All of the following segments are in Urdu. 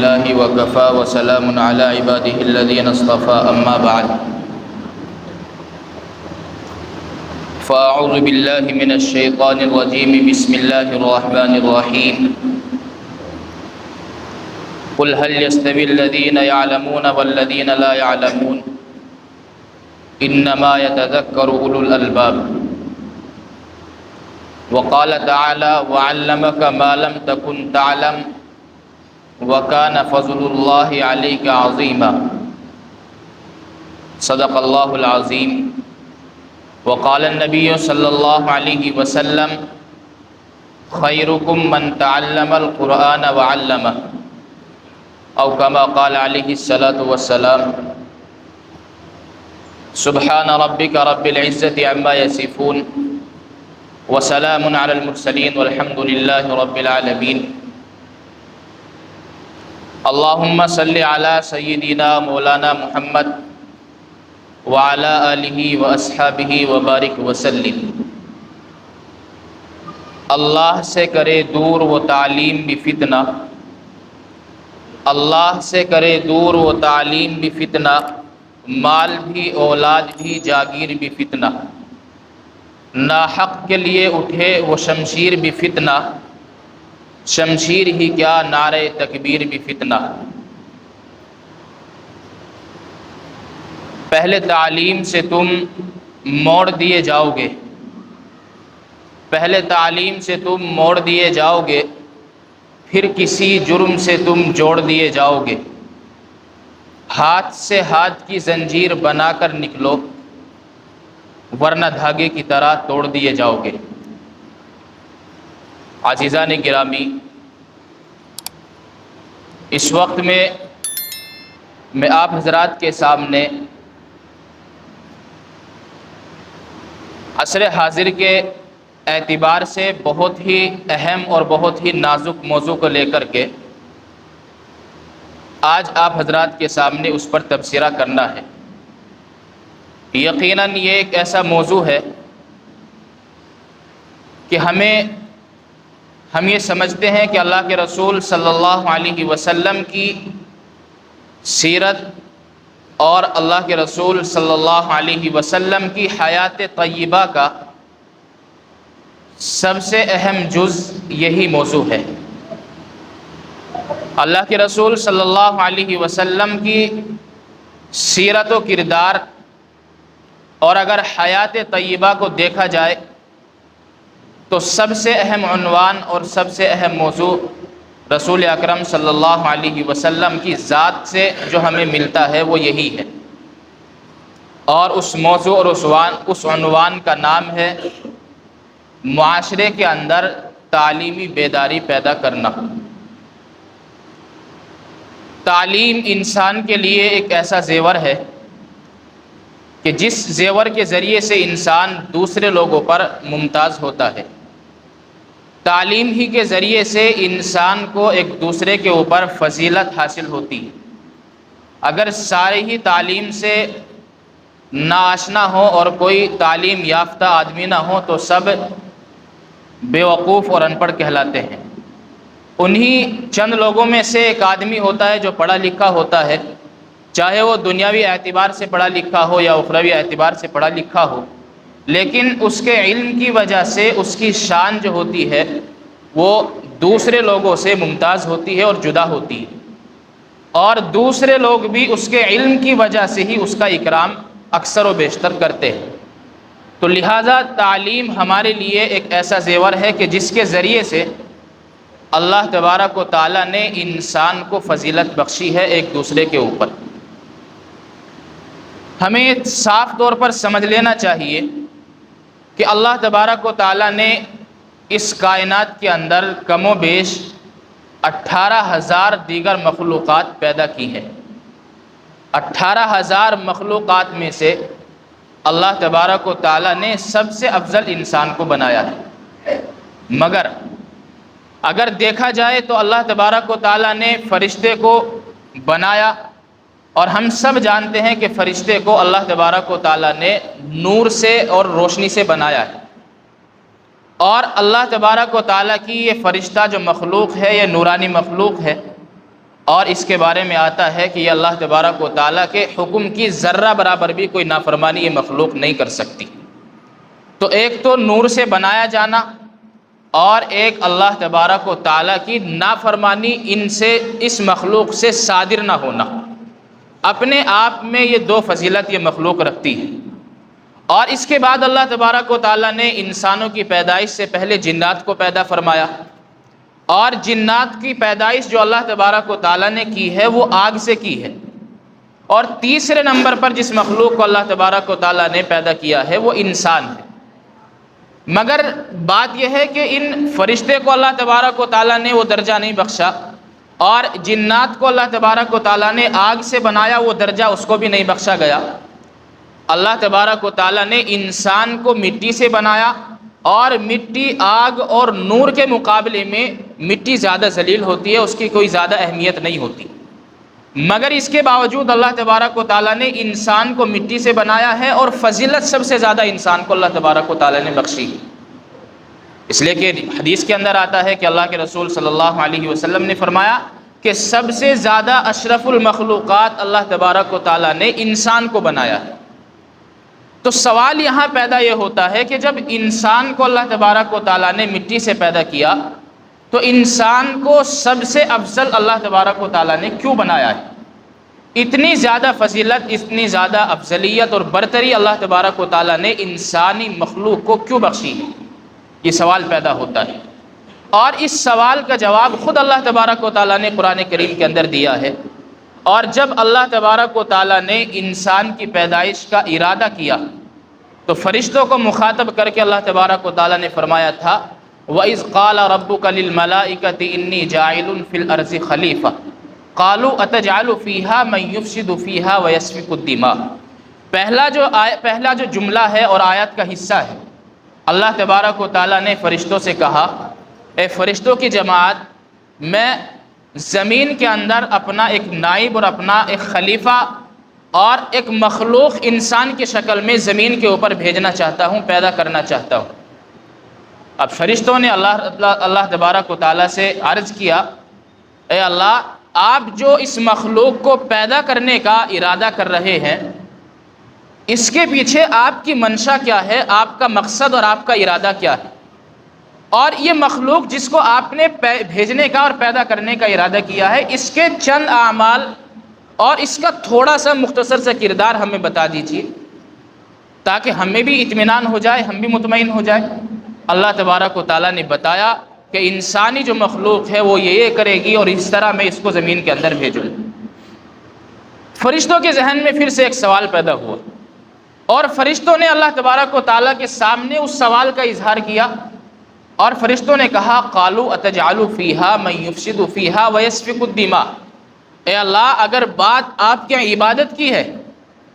لله وكفى وسلام على عباده الذين اصطفى أما بعد فأعوذ بالله من الشيطان الرجيم بسم الله الرحمن الرحيم قل هل يستوي الذين يعلمون والذين لا يعلمون إنما يتذكر أولو الألباب وقال تعالى وعلمك ما لم تكن تعلم وكان فضل الله عليك عظيما صدق الله العظيم وقال النبي صلى الله عليه وسلم خيركم من تعلم القرآن وعلمه أو كما قال عليه الصلاة والسلام سبحان ربك رب العزة عما يصفون وسلام على المرسلين والحمد لله رب العالمين اللهم صل على سيدنا مولانا محمد وعلى آلہ واصحابہ وبارک وسلم۔ اللہ سے کرے دور وہ تعلیم بھی فتنہ، اللہ سے کرے دور وہ تعلیم بھی فتنہ، مال بھی اولاد بھی جاگیر بھی فتنہ، ناحق کے لیے اٹھے وہ شمشیر بھی فتنہ، شمشیر ہی کیا نعرہ تکبیر بھی فتنہ۔ پہلے تعلیم سے تم موڑ دیے جاؤ گے، پہلے تعلیم سے تم موڑ دیے جاؤ گے، پھر کسی جرم سے تم جوڑ دیے جاؤ گے، ہاتھ سے ہاتھ کی زنجیر بنا کر نکلو ورنہ دھاگے کی طرح توڑ دیے جاؤ گے۔ عزیزان گرامی، اس وقت میں آپ حضرات کے سامنے عصر حاضر کے اعتبار سے بہت ہی اہم اور بہت ہی نازک موضوع کو لے کر کے آج آپ حضرات کے سامنے اس پر تبصرہ کرنا ہے۔ یقیناً یہ ایک ایسا موضوع ہے کہ ہم یہ سمجھتے ہیں کہ اللہ کے رسول صلی اللہ علیہ وسلم کی سیرت اور اللہ کے رسول صلی اللہ علیہ وسلم کی حیات طیبہ کا سب سے اہم جز یہی موضوع ہے۔ اللہ کے رسول صلی اللہ علیہ وسلم کی سیرت و کردار اور اگر حیات طیبہ کو دیکھا جائے تو سب سے اہم عنوان اور سب سے اہم موضوع رسول اکرم صلی اللہ علیہ وسلم کی ذات سے جو ہمیں ملتا ہے وہ یہی ہے، اور اس موضوع اور اس عنوان کا نام ہے معاشرے کے اندر تعلیمی بیداری پیدا کرنا۔ تعلیم انسان کے لیے ایک ایسا زیور ہے کہ جس زیور کے ذریعے سے انسان دوسرے لوگوں پر ممتاز ہوتا ہے۔ تعلیم ہی کے ذریعے سے انسان کو ایک دوسرے کے اوپر فضیلت حاصل ہوتی ہے۔ اگر سارے ہی تعلیم سے ناآشنا ہو اور کوئی تعلیم یافتہ آدمی نہ ہو تو سب بیوقوف اور ان پڑھ کہلاتے ہیں۔ انہی چند لوگوں میں سے ایک آدمی ہوتا ہے جو پڑھا لکھا ہوتا ہے، چاہے وہ دنیاوی اعتبار سے پڑھا لکھا ہو یا اخروی اعتبار سے پڑھا لکھا ہو، لیکن اس کے علم کی وجہ سے اس کی شان جو ہوتی ہے وہ دوسرے لوگوں سے ممتاز ہوتی ہے اور جدا ہوتی ہے، اور دوسرے لوگ بھی اس کے علم کی وجہ سے ہی اس کا اکرام اکثر و بیشتر کرتے ہیں۔ تو لہٰذا تعلیم ہمارے لیے ایک ایسا زیور ہے کہ جس کے ذریعے سے اللہ تبارک و تعالیٰ نے انسان کو فضیلت بخشی ہے ایک دوسرے کے اوپر۔ ہمیں صاف طور پر سمجھ لینا چاہیے کہ اللہ تبارک و تعالیٰ نے اس کائنات کے اندر کم و بیش 18,000 دیگر مخلوقات پیدا کی ہیں۔ 18,000 مخلوقات میں سے اللہ تبارک و تعالیٰ نے سب سے افضل انسان کو بنایا ہے، مگر اگر دیکھا جائے تو اللہ تبارک و تعالیٰ نے فرشتے کو بنایا، اور ہم سب جانتے ہیں کہ فرشتے کو اللہ تبارک و تعالیٰ نے نور سے اور روشنی سے بنایا ہے، اور اللہ تبارک و تعالیٰ کی یہ فرشتہ جو مخلوق ہے، یہ نورانی مخلوق ہے، اور اس کے بارے میں آتا ہے کہ یہ اللہ تبارک و تعالیٰ کے حکم کی ذرہ برابر بھی کوئی نافرمانی یہ مخلوق نہیں کر سکتی۔ تو ایک تو نور سے بنایا جانا، اور ایک اللہ تبارک و تعالیٰ کی نافرمانی ان سے، اس مخلوق سے صادر نہ ہونا، اپنے آپ میں یہ دو فضیلت یہ مخلوق رکھتی ہے۔ اور اس کے بعد اللہ تبارک و تعالیٰ نے انسانوں کی پیدائش سے پہلے جنات کو پیدا فرمایا، اور جنات کی پیدائش جو اللہ تبارک و تعالیٰ نے کی ہے وہ آگ سے کی ہے۔ اور تیسرے نمبر پر جس مخلوق کو اللہ تبارک و تعالیٰ نے پیدا کیا ہے وہ انسان ہے۔ مگر بات یہ ہے کہ ان فرشتے کو اللہ تبارک و تعالیٰ نے وہ درجہ نہیں بخشا، اور جنات کو اللہ تبارک و تعالیٰ نے آگ سے بنایا، وہ درجہ اس کو بھی نہیں بخشا گیا۔ اللہ تبارک و تعالیٰ نے انسان کو مٹی سے بنایا، اور مٹی آگ اور نور کے مقابلے میں مٹی زیادہ ذلیل ہوتی ہے، اس کی کوئی زیادہ اہمیت نہیں ہوتی۔ مگر اس کے باوجود اللہ تبارک و تعالیٰ نے انسان کو مٹی سے بنایا ہے، اور فضیلت سب سے زیادہ انسان کو اللہ تبارک و تعالیٰ نے بخشی۔ اس لیے کہ حدیث کے اندر آتا ہے کہ اللہ کے رسول صلی اللہ علیہ وسلم نے فرمایا کہ سب سے زیادہ اشرف المخلوقات اللہ تبارک و تعالیٰ نے انسان کو بنایا ہے۔ تو سوال یہاں پیدا یہ ہوتا ہے کہ جب انسان کو اللہ تبارک و تعالیٰ نے مٹی سے پیدا کیا، تو انسان کو سب سے افضل اللہ تبارک و تعالیٰ نے کیوں بنایا ہے؟ اتنی زیادہ فضیلت، اتنی زیادہ افضلیت اور برتری اللہ تبارک و تعالیٰ نے انسانی مخلوق کو کیوں بخشی ہے؟ یہ سوال پیدا ہوتا ہے، اور اس سوال کا جواب خود اللہ تبارک و تعالیٰ نے قرآن کریم کے اندر دیا ہے۔ اور جب اللہ تبارک و تعالیٰ نے انسان کی پیدائش کا ارادہ کیا، تو فرشتوں کو مخاطب کر کے اللہ تبارک و تعالیٰ نے فرمایا تھا وَإِذْ قَالَ رَبُّكَ لِلْمَلَائِكَةِ إِنِّي جَاعِلٌ فِي الْأَرْضِ خَلِيفَةً قَالُوا أَتَجْعَلُ فِيهَا مَن يُفْسِدُ فِيهَا وَيَسْفِكُ الدِّمَاءَ۔ پہلا جو جملہ ہے اور آیت کا حصہ ہے، اللہ تبارک و تعالیٰ نے فرشتوں سے کہا، اے فرشتوں کی جماعت، میں زمین کے اندر اپنا ایک نائب اور اپنا ایک خلیفہ اور ایک مخلوق انسان کی شکل میں زمین کے اوپر بھیجنا چاہتا ہوں، پیدا کرنا چاہتا ہوں۔ اب فرشتوں نے اللہ تبارک و تعالیٰ سے عرض کیا، اے اللہ، آپ جو اس مخلوق کو پیدا کرنے کا ارادہ کر رہے ہیں، اس کے پیچھے آپ کی منشا کیا ہے، آپ کا مقصد اور آپ کا ارادہ کیا ہے؟ اور یہ مخلوق جس کو آپ نے بھیجنے کا اور پیدا کرنے کا ارادہ کیا ہے، اس کے چند اعمال اور اس کا تھوڑا سا مختصر سا کردار ہمیں بتا دیجیے، تاکہ ہمیں بھی اطمینان ہو جائے، ہم بھی مطمئن ہو جائے۔ اللہ تبارک و تعالیٰ نے بتایا کہ انسانی جو مخلوق ہے وہ یہ کرے گی، اور اس طرح میں اس کو زمین کے اندر بھیجوں۔ فرشتوں کے ذہن میں پھر سے ایک سوال پیدا ہوا، اور فرشتوں نے اللہ تبارک و تعالیٰ کے سامنے اس سوال کا اظہار کیا، اور فرشتوں نے کہا قالوا اتجعل فیہا من یفسد فیہا ویسفک الدماء، اے اللہ، اگر بات آپ کی عبادت کی ہے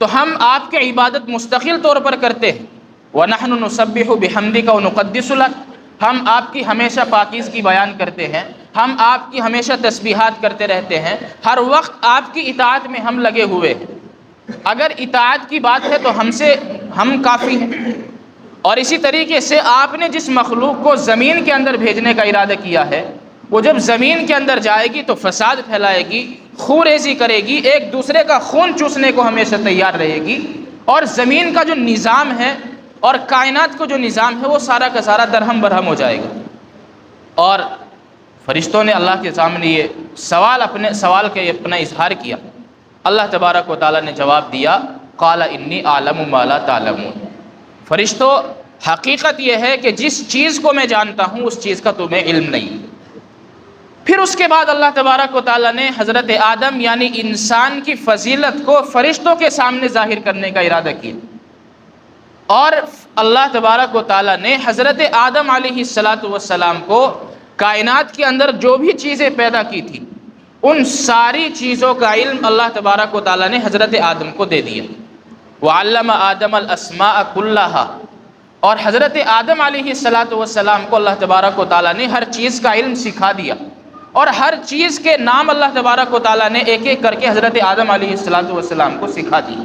تو ہم آپ کی عبادت مستقل طور پر کرتے ہیں، وَنَحْنُ نُسَبِّحُ بِحَمْدِكَ وَنُقَدِّسُ لَكَ، ہم آپ کی ہمیشہ پاکیزگی بیان کرتے ہیں، ہم آپ کی ہمیشہ تسبیحات کرتے رہتے ہیں، ہر وقت آپ کی اطاعت میں ہم لگے ہوئے ہیں۔ اگر اطاعت کی بات ہے تو ہم کافی ہیں۔ اور اسی طریقے سے آپ نے جس مخلوق کو زمین کے اندر بھیجنے کا ارادہ کیا ہے، وہ جب زمین کے اندر جائے گی تو فساد پھیلائے گی، خون ریزی کرے گی، ایک دوسرے کا خون چوسنے کو ہمیشہ تیار رہے گی، اور زمین کا جو نظام ہے اور کائنات کو جو نظام ہے وہ سارا کا سارا درہم برہم ہو جائے گا۔ اور فرشتوں نے اللہ کے سامنے یہ سوال کے اپنا اظہار کیا۔ اللہ تبارک و تعالیٰ نے جواب دیا قال انی اعلم ما لا تعلمون، فرشتوں، حقیقت یہ ہے کہ جس چیز کو میں جانتا ہوں اس چیز کا تمہیں علم نہیں۔ پھر اس کے بعد اللہ تبارک و تعالیٰ نے حضرت آدم یعنی انسان کی فضیلت کو فرشتوں کے سامنے ظاہر کرنے کا ارادہ کیا، اور اللہ تبارک و تعالیٰ نے حضرت آدم علیہ السلام کو کائنات کے اندر جو بھی چیزیں پیدا کی تھی ان ساری چیزوں کا علم اللہ تبارک و تعالیٰ نے حضرت آدم کو دے دیا۔ وعلم آدم الاسماء كلها، اور حضرت آدم علیہ السلام کو اللہ تبارک و تعالیٰ نے ہر چیز کا علم سکھا دیا، اور ہر چیز کے نام اللہ تبارک و تعالیٰ نے ایک ایک کر کے حضرت آدم علیہ السلام کو سکھا دی۔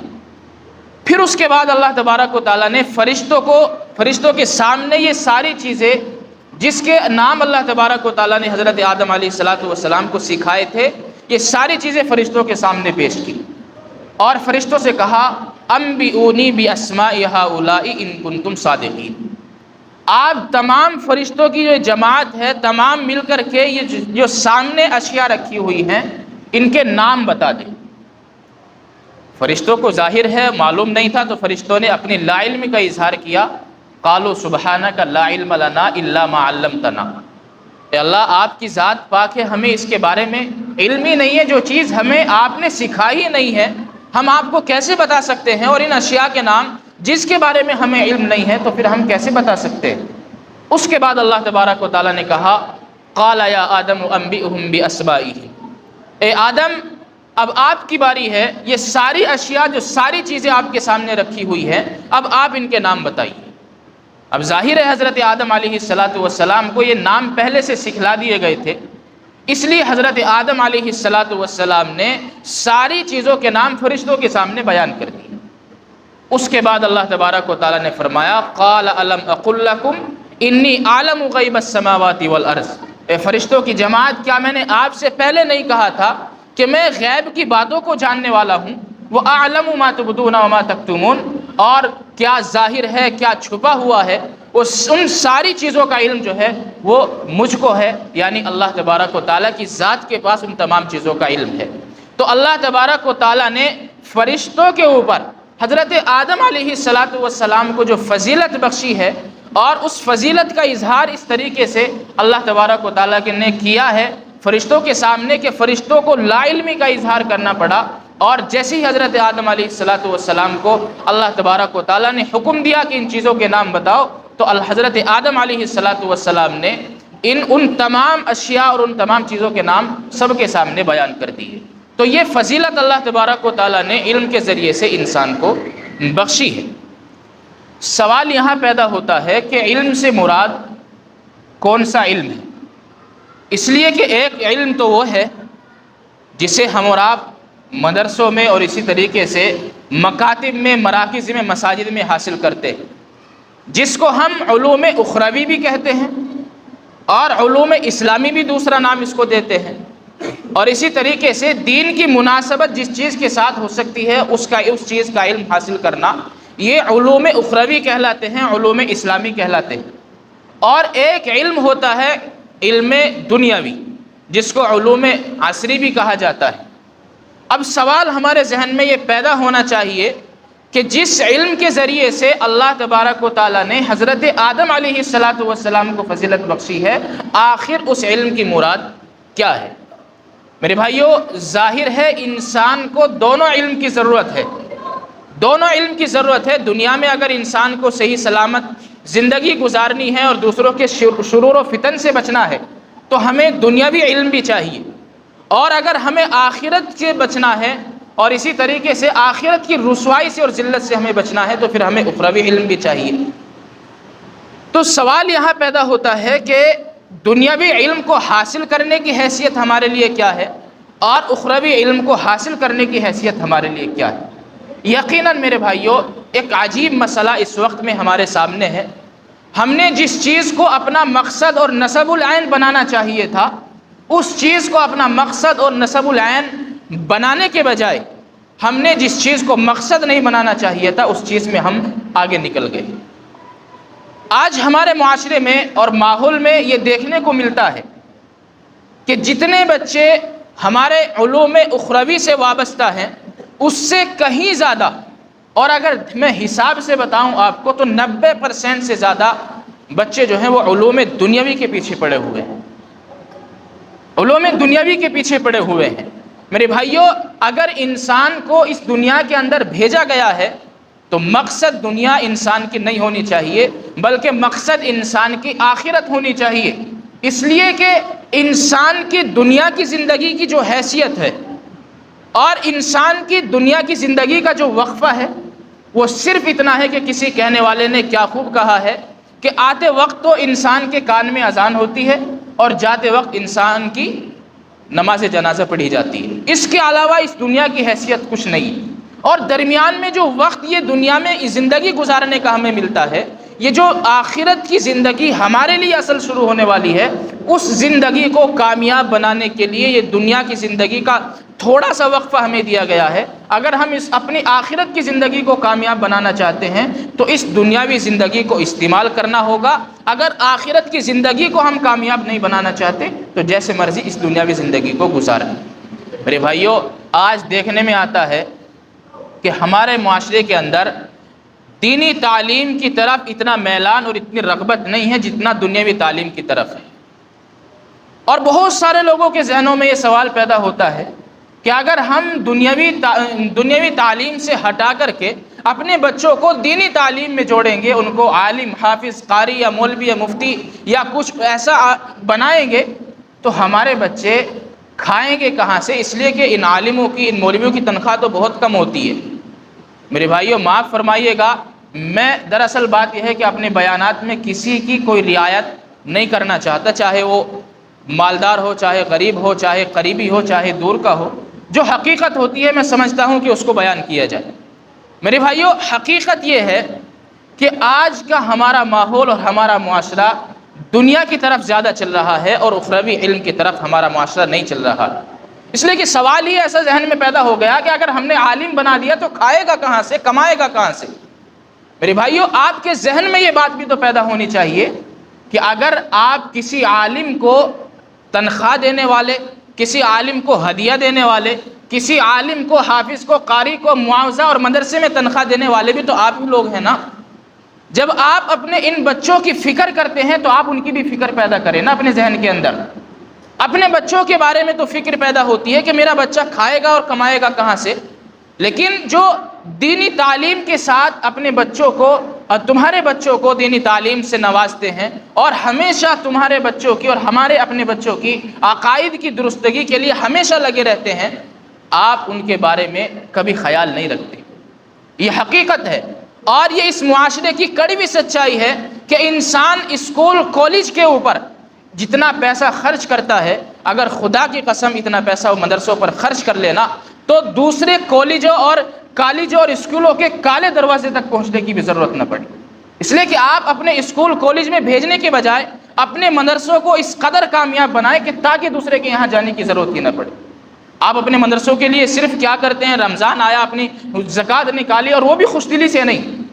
پھر اس کے بعد اللہ تبارک و تعالیٰ نے فرشتوں کے سامنے یہ ساری چیزیں جس کے نام اللہ تبارک و تعالیٰ نے حضرت آدم علیہ السلام کو سکھائے تھے، یہ ساری چیزیں فرشتوں کے سامنے پیش کی اور فرشتوں سے کہا انبئونی باسماء ہؤلاء ان کنتم صادقین، آپ تمام فرشتوں کی جو جماعت ہے تمام مل کر کے یہ جو سامنے اشیاء رکھی ہوئی ہیں ان کے نام بتا دیں۔ فرشتوں کو ظاہر ہے معلوم نہیں تھا، تو فرشتوں نے اپنی لا علم کا اظہار کیا، قالوا سبحانک لا علم لنا الا ما علمتنا، اے اللہ آپ کی ذات پاک ہے، ہمیں اس کے بارے میں علم ہی نہیں ہے، جو چیز ہمیں آپ نے سکھائی ہی نہیں ہے ہم آپ کو کیسے بتا سکتے ہیں، اور ان اشیاء کے نام جس کے بارے میں ہمیں علم نہیں ہے تو پھر ہم کیسے بتا سکتے ہیں۔ اس کے بعد اللہ تبارک و تعالیٰ نے کہا قال یا آدم انبئہم باسمائہم، اے آدم اب آپ کی باری ہے، یہ ساری اشیاء جو ساری چیزیں آپ کے سامنے رکھی ہوئی ہیں اب آپ ان کے نام بتائیے۔ اب ظاہر ہے حضرت آدم علیہ السلام کو یہ نام پہلے سے سکھلا دیے گئے تھے، اس لیے حضرت آدم علیہ السلام نے ساری چیزوں کے نام فرشتوں کے سامنے بیان کر دیے۔ اس کے بعد اللہ تبارک و تعالیٰ نے فرمایا قال الم اقل لکم انی اعلم غیب السماوات والارض، اے فرشتوں کی جماعت کیا میں نے آپ سے پہلے نہیں کہا تھا کہ میں غیب کی باتوں کو جاننے والا ہوں، وَأَعْلَمُ مَا تُبْدُونَ وَمَا تَكْتُمُونَ، اور کیا ظاہر ہے کیا چھپا ہوا ہے، ان ساری چیزوں کا علم جو ہے وہ مجھ کو ہے، یعنی اللہ تبارک و تعالیٰ کی ذات کے پاس ان تمام چیزوں کا علم ہے۔ تو اللہ تبارک و تعالیٰ نے فرشتوں کے اوپر حضرت آدم علیہ السلام کو جو فضیلت بخشی ہے، اور اس فضیلت کا اظہار اس طریقے سے اللہ تبارک و تعالیٰ نے کیا ہے فرشتوں کے سامنے کہ فرشتوں کو لا علمی کا اظہار کرنا پڑا، اور جیسے ہی حضرت آدم علیہ السلام کو اللہ تبارک و تعالیٰ نے حکم دیا کہ ان چیزوں کے نام بتاؤ، تو حضرت آدم علیہ السلام نے ان تمام اشیاء اور ان تمام چیزوں کے نام سب کے سامنے بیان کر دیے۔ تو یہ فضیلت اللہ تبارک و تعالیٰ نے علم کے ذریعے سے انسان کو بخشی ہے۔ سوال یہاں پیدا ہوتا ہے کہ علم سے مراد کون سا علم ہے؟ اس لیے کہ ایک علم تو وہ ہے جسے ہم اور آپ مدرسوں میں اور اسی طریقے سے مکاتب میں، مراکز میں، مساجد میں حاصل کرتے ہیں، جس کو ہم علوم اخروی بھی کہتے ہیں اور علوم اسلامی بھی دوسرا نام اس کو دیتے ہیں، اور اسی طریقے سے دین کی مناسبت جس چیز کے ساتھ ہو سکتی ہے اس چیز کا علم حاصل کرنا، یہ علوم اخروی کہلاتے ہیں، علوم اسلامی کہلاتے ہیں۔ اور ایک علم ہوتا ہے علم دنیاوی، جس کو علوم عصری بھی کہا جاتا ہے۔ اب سوال ہمارے ذہن میں یہ پیدا ہونا چاہیے کہ جس علم کے ذریعے سے اللہ تبارک و تعالیٰ نے حضرت آدم علیہ السلام کو فضیلت بخشی ہے، آخر اس علم کی مراد کیا ہے؟ میرے بھائیو، ظاہر ہے انسان کو دونوں علم کی ضرورت ہے، دونوں علم کی ضرورت ہے۔ دنیا میں اگر انسان کو صحیح سلامت زندگی گزارنی ہے اور دوسروں کے شرور و فتن سے بچنا ہے تو ہمیں دنیاوی علم بھی چاہیے، اور اگر ہمیں آخرت سے بچنا ہے اور اسی طریقے سے آخرت کی رسوائی سے اور ذلت سے ہمیں بچنا ہے تو پھر ہمیں اخروی علم بھی چاہیے۔ تو سوال یہاں پیدا ہوتا ہے کہ دنیاوی علم کو حاصل کرنے کی حیثیت ہمارے لیے کیا ہے اور اخروی علم کو حاصل کرنے کی حیثیت ہمارے لیے کیا ہے؟ یقیناً میرے بھائیوں، ایک عجیب مسئلہ اس وقت میں ہمارے سامنے ہے۔ ہم نے جس چیز کو اپنا مقصد اور نصب العین بنانا چاہیے تھا، اس چیز کو اپنا مقصد اور نصب العین بنانے کے بجائے ہم نے جس چیز کو مقصد نہیں بنانا چاہیے تھا اس چیز میں ہم آگے نکل گئے۔ آج ہمارے معاشرے میں اور ماحول میں یہ دیکھنے کو ملتا ہے کہ جتنے بچے ہمارے علوم اخروی سے وابستہ ہیں اس سے کہیں زیادہ، اور اگر میں حساب سے بتاؤں آپ کو تو 90% سے زیادہ بچے جو ہیں وہ علوم دنیاوی کے پیچھے پڑے ہوئے ہیں، علوم دنیاوی کے پیچھے پڑے ہوئے ہیں۔ میرے بھائیوں، اگر انسان کو اس دنیا کے اندر بھیجا گیا ہے تو مقصد دنیا انسان کی نہیں ہونی چاہیے، بلکہ مقصد انسان کی آخرت ہونی چاہیے، اس لیے کہ انسان کی دنیا کی زندگی کی جو حیثیت ہے اور انسان کی دنیا کی زندگی کا جو وقفہ ہے وہ صرف اتنا ہے کہ کسی کہنے والے نے کیا خوب کہا ہے کہ آتے وقت تو انسان کے کان میں اذان ہوتی ہے اور جاتے وقت انسان کی نماز جنازہ پڑھی جاتی ہے، اس کے علاوہ اس دنیا کی حیثیت کچھ نہیں۔ اور درمیان میں جو وقت یہ دنیا میں زندگی گزارنے کا ہمیں ملتا ہے، یہ جو آخرت کی زندگی ہمارے لیے اصل شروع ہونے والی ہے، اس زندگی کو کامیاب بنانے کے لیے یہ دنیا کی زندگی کا تھوڑا سا وقفہ ہمیں دیا گیا ہے۔ اگر ہم اپنی آخرت کی زندگی کو کامیاب بنانا چاہتے ہیں تو اس دنیاوی زندگی کو استعمال کرنا ہوگا۔ اگر آخرت کی زندگی کو ہم کامیاب نہیں بنانا چاہتے تو جیسے مرضی اس دنیاوی زندگی کو گزاریں۔ میرے بھائیوں، آج دیکھنے میں آتا ہے کہ ہمارے معاشرے کے اندر دینی تعلیم کی طرف اتنا میلان اور اتنی رغبت نہیں ہے جتنا دنیاوی تعلیم کی طرف ہے۔ اور بہت سارے لوگوں کے ذہنوں میں یہ سوال پیدا ہوتا ہے کہ اگر ہم دنیاوی تعلیم سے ہٹا کر کے اپنے بچوں کو دینی تعلیم میں جوڑیں گے، ان کو عالم، حافظ، قاری یا مولوی یا مفتی یا کچھ ایسا بنائیں گے، تو ہمارے بچے کھائیں گے کہاں سے؟ اس لیے کہ ان عالموں کی، ان مولویوں کی تنخواہ تو بہت کم ہوتی ہے۔ میرے بھائیوں معاف فرمائیے گا، میں دراصل بات یہ ہے کہ اپنے بیانات میں کسی کی کوئی رعایت نہیں کرنا چاہتا، چاہے وہ مالدار ہو، چاہے غریب ہو، چاہے قریبی ہو، چاہے دور کا ہو۔ جو حقیقت ہوتی ہے میں سمجھتا ہوں کہ اس کو بیان کیا جائے۔ میرے بھائیوں، حقیقت یہ ہے کہ آج کا ہمارا ماحول اور ہمارا معاشرہ دنیا کی طرف زیادہ چل رہا ہے اور اخروی علم کی طرف ہمارا معاشرہ نہیں چل رہا۔ اس لیے کہ سوال ہی ایسا ذہن میں پیدا ہو گیا کہ اگر ہم نے عالم بنا دیا تو کھائے گا کہاں سے، کمائے گا کہاں سے؟ میرے بھائیوں، آپ کے ذہن میں یہ بات بھی تو پیدا ہونی چاہیے کہ اگر آپ کسی عالم کو تنخواہ دینے والے، کسی عالم کو ہدیہ دینے والے، کسی عالم کو، حافظ کو، قاری کو معاوضہ اور مدرسے میں تنخواہ دینے والے بھی تو آپ ہی لوگ ہیں نا۔ جب آپ اپنے ان بچوں کی فکر کرتے ہیں تو آپ ان کی بھی فکر پیدا کریں نا اپنے ذہن کے اندر۔ اپنے بچوں کے بارے میں تو فکر پیدا ہوتی ہے کہ میرا بچہ کھائے گا اور کمائے گا کہاں سے، لیکن جو دینی تعلیم کے ساتھ اپنے بچوں کو اور تمہارے بچوں کو دینی تعلیم سے نوازتے ہیں اور ہمیشہ تمہارے بچوں کی اور ہمارے اپنے بچوں کی عقائد کی درستگی کے لیے ہمیشہ لگے رہتے ہیں، آپ ان کے بارے میں کبھی خیال نہیں رکھتے۔ یہ حقیقت ہے اور یہ اس معاشرے کی کڑوی سچائی ہے کہ انسان اسکول، کالج کے اوپر جتنا پیسہ خرچ کرتا ہے، اگر خدا کی قسم اتنا پیسہ وہ مدرسوں پر خرچ کر لینا تو دوسرے کالجوں اور اسکولوں کے کالے دروازے تک پہنچنے کی بھی ضرورت نہ پڑے۔ اس لیے کہ آپ اپنے اسکول، کالج میں بھیجنے کے بجائے اپنے مدرسوں کو اس قدر کامیاب بنائیں کہ تاکہ دوسرے کے یہاں جانے کی ضرورت ہی نہ پڑے۔ آپ اپنے مدرسوں کے لیے صرف کیا کرتے ہیں؟ رمضان آیا، اپنی زکوٰۃ نکالی، اور وہ بھی خوش دلی سے نہیں۔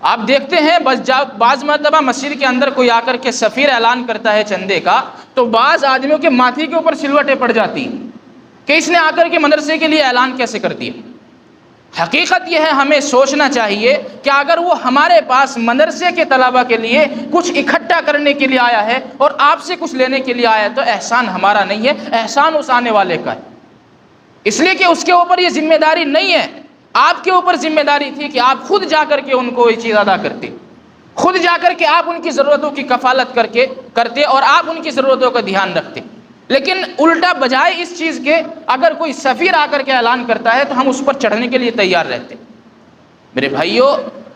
آپ دیکھتے ہیں بعض مرتبہ مسجد کے اندر کوئی آ کر کے سفیر اعلان کرتا ہے چندے کا، تو بعض آدمیوں کے ماتھے کے اوپر سلوٹیں پڑ جاتی ہیں کہ اس نے آ کر کے مدرسے کے لیے اعلان کیسے کر دیا۔ حقیقت یہ ہے، ہمیں سوچنا چاہیے کہ اگر وہ ہمارے پاس مدرسے کے طلبہ کے لیے کچھ اکٹھا کرنے کے لیے آیا ہے اور آپ سے کچھ لینے کے لیے آیا ہے تو احسان ہمارا نہیں ہے، احسان اس آنے والے کا ہے۔ اس لیے کہ اس کے اوپر یہ ذمہ داری نہیں ہے، آپ کے اوپر ذمہ داری تھی کہ آپ خود جا کر کے ان کو یہ چیز ادا کرتے، خود جا کر کے آپ ان کی ضرورتوں کی کفالت کرتے اور آپ ان کی ضرورتوں کا دھیان رکھتے۔ لیکن الٹا بجائے اس چیز کے اگر کوئی سفیر آ کر کے اعلان کرتا ہے تو ہم اس پر چڑھنے کے لیے تیار رہتے۔ میرے بھائیوں،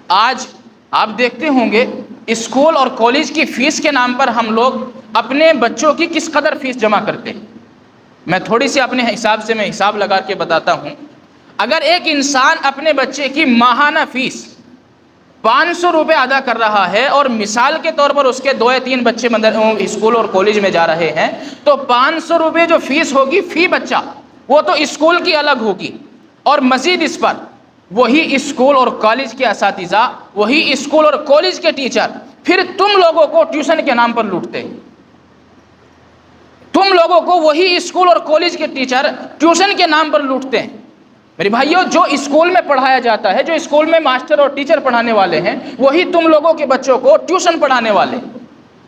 آج آپ دیکھتے ہوں گے اسکول اور کالج کی فیس کے نام پر ہم لوگ اپنے بچوں کی کس قدر فیس جمع کرتے ہیں۔ میں تھوڑی سی اپنے حساب سے حساب لگا کے بتاتا ہوں۔ اگر ایک انسان اپنے بچے کی ماہانہ فیس 500 روپے ادا کر رہا ہے اور مثال کے طور پر اس کے 2 یا 3 بچے اسکول اور کالج میں جا رہے ہیں تو 500 روپے جو فیس ہوگی فی بچہ، وہ تو اسکول کی الگ ہوگی، اور مزید اس پر وہی اسکول اور کالج کے اساتذہ، وہی اسکول اور کالج کے ٹیچر پھر تم لوگوں کو ٹیوشن کے نام پر لوٹتے ہیں۔ تم لوگوں کو وہی اسکول اور کالج کے ٹیچر ٹیوشن کے نام پر لوٹتے ہیں۔ میرے بھائیوں، جو اسکول میں پڑھایا جاتا ہے، جو اسکول میں ماسٹر اور ٹیچر پڑھانے والے ہیں، وہی تم لوگوں کے بچوں کو ٹیوشن پڑھانے والے۔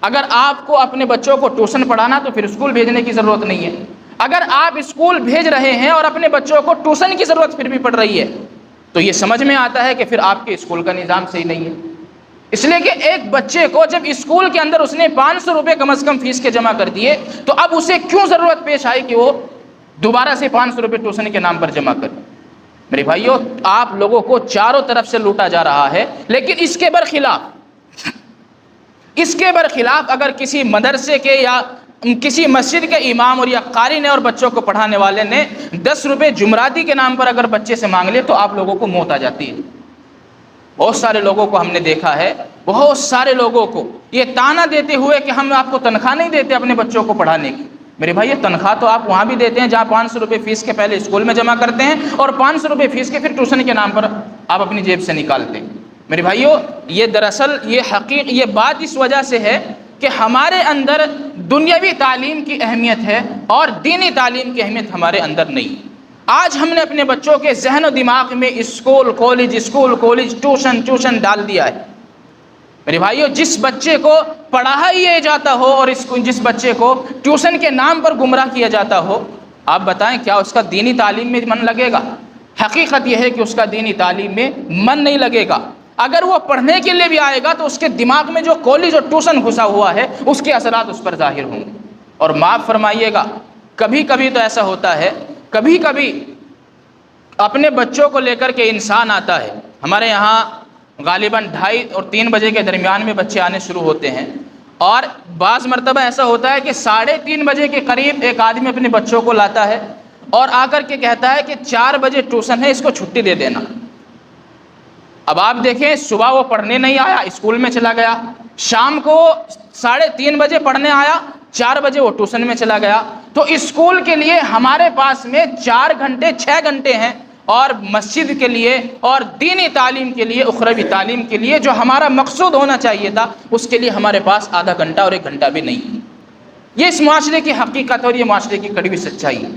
اگر آپ کو اپنے بچوں کو ٹیوشن پڑھانا تو پھر اسکول بھیجنے کی ضرورت نہیں ہے۔ اگر آپ اسکول بھیج رہے ہیں اور اپنے بچوں کو ٹیوشن کی ضرورت پھر بھی پڑ رہی ہے تو یہ سمجھ میں آتا ہے کہ پھر آپ کے اسکول کا نظام صحیح نہیں ہے۔ اس لیے کہ ایک بچے کو جب اسکول کے اندر اس نے 500 روپے کم از کم فیس کے جمع کر دیے تو اب اسے کیوں ضرورت پیش آئی کہ وہ دوبارہ سے 500 روپے ٹیوشن کے نام پر جمع کرے؟ میرے بھائیوں، آپ لوگوں کو چاروں طرف سے لوٹا جا رہا ہے، لیکن اس کے برخلاف اگر کسی مدرسے کے یا کسی مسجد کے امام اور یا قاری نے اور بچوں کو پڑھانے والے نے 10 روپے جمعراتی کے نام پر اگر بچے سے مانگ لے تو آپ لوگوں کو موت آ جاتی ہے۔ بہت سارے لوگوں کو ہم نے دیکھا ہے بہت سارے لوگوں کو یہ تانا دیتے ہوئے کہ ہم آپ کو تنخواہ نہیں دیتے اپنے بچوں کو پڑھانے کی۔ میرے بھائی یہ تنخواہ تو آپ وہاں بھی دیتے ہیں جہاں 500 روپے فیس کے پہلے اسکول میں جمع کرتے ہیں اور 500 روپے فیس کے پھر ٹیوشن کے نام پر آپ اپنی جیب سے نکالتے ہیں۔ میرے بھائیو یہ دراصل یہ بات اس وجہ سے ہے کہ ہمارے اندر دنیاوی تعلیم کی اہمیت ہے اور دینی تعلیم کی اہمیت ہمارے اندر نہیں۔ آج ہم نے اپنے بچوں کے ذہن و دماغ میں اسکول کالج ٹیوشن ڈال دیا ہے۔ میرے بھائیو جس بچے کو پڑھایا ہی جاتا ہو اور جس بچے کو ٹیوشن کے نام پر گمراہ کیا جاتا ہو، آپ بتائیں کیا اس کا دینی تعلیم میں من لگے گا؟ حقیقت یہ ہے کہ اس کا دینی تعلیم میں من نہیں لگے گا۔ اگر وہ پڑھنے کے لیے بھی آئے گا تو اس کے دماغ میں جو کالج اور ٹیوشن گھسا ہوا ہے اس کے اثرات اس پر ظاہر ہوں گے۔ اور معاف فرمائیے گا، کبھی کبھی تو ایسا ہوتا ہے، کبھی کبھی اپنے بچوں کو لے کر کے انسان آتا ہے۔ ہمارے یہاں غالباً 2:30 اور 3 بجے کے درمیان میں بچے آنے شروع ہوتے ہیں، اور بعض مرتبہ ایسا ہوتا ہے کہ 3:30 بجے کے قریب ایک آدمی اپنے بچوں کو لاتا ہے اور آ کر کے کہتا ہے کہ 4 بجے ٹیوشن ہے، اس کو چھٹی دے دینا۔ اب آپ دیکھیں، صبح وہ پڑھنے نہیں آیا، اسکول میں چلا گیا، شام کو 3:30 بجے پڑھنے آیا، 4 بجے وہ ٹیوشن میں چلا گیا۔ تو اسکول کے لیے ہمارے پاس میں 4 گھنٹے 6 گھنٹے ہیں، اور مسجد کے لیے اور دینی تعلیم کے لیے، اخروی تعلیم کے لیے جو ہمارا مقصود ہونا چاہیے تھا، اس کے لیے ہمارے پاس آدھا گھنٹہ اور 1 گھنٹہ بھی نہیں ہے۔ یہ اس معاشرے کی حقیقت اور یہ معاشرے کی کڑوی سچائی ہے۔